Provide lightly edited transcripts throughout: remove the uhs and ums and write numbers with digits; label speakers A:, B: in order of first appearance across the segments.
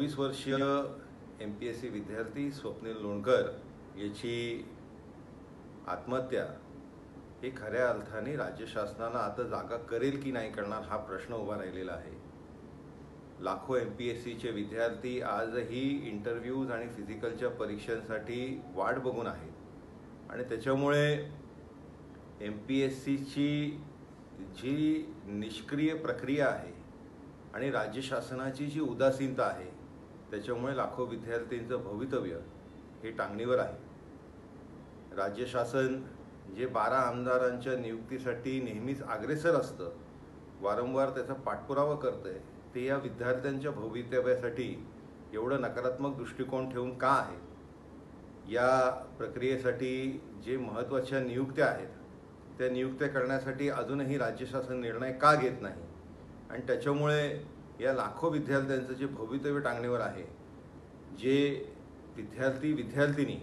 A: 24 वर्षीय MPSC विद्यार्थी स्वप्नील लोणकर याची आत्महत्या हे खऱ्या अर्थाने राज्य शासनाला आता जागा करेल की नाही करणार हा प्रश्न उभा राहिलेला आहे। लाखो MPSCचे विद्यार्थी आजही इंटरव्ह्यूज आणि फिजिकलच्या परीक्षांसाठी वाट बघून आहेत आणि त्याच्यामुळे MPSCची जी निष्क्रिय प्रक्रिया आहे आणि राज्य शासनाची जी उदासीनता आहे त्याच्यामुळे लाखो विद्यार्थ्यांचं भवितव्य हे टांगणीवर आहे। राज्य शासन जे 12 आमदारांच्या नियुक्तीसाठी नेहमीच अग्रेसर असतं, वारंवार त्याचा पाठपुरावा करतंय, ते या विद्यार्थ्यांच्या भवितव्यासाठी एवढं नकारात्मक दृष्टिकोन ठेवून का आहे? या प्रक्रियेसाठी जे महत्त्वाच्या नियुक्त्या आहेत त्या नियुक्त्या करण्यासाठी अजूनही राज्य शासन निर्णय का घेत नाही? आणि त्याच्यामुळे या लाखो विद्यार्थ्यांचं जे भवितव्य टांगणीवर आहे, जे विद्यार्थी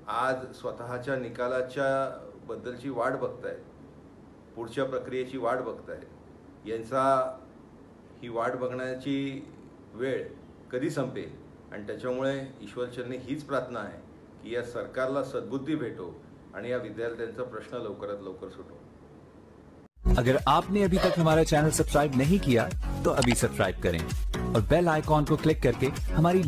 A: आज स्वतःच्या निकालाच्या बद्दलची वाट बघतायत, पुढच्या प्रक्रियेची वाट बघतायत, यांचा ही वाट बघण्याची वेळ कधी संपेल? आणि त्याच्यामुळे ईश्वरचरणी हीच प्रार्थना आहे की या सरकारला सद्बुद्धी भेटो आणि या विद्यार्थ्यांचा प्रश्न लवकरात लवकर सुटो।
B: अगर आपने अभी तक हमारा चैनल सब्सक्राइब नहीं किया तो अभी सब्सक्राइब करें और बेल आइकॉन को क्लिक करके हमारी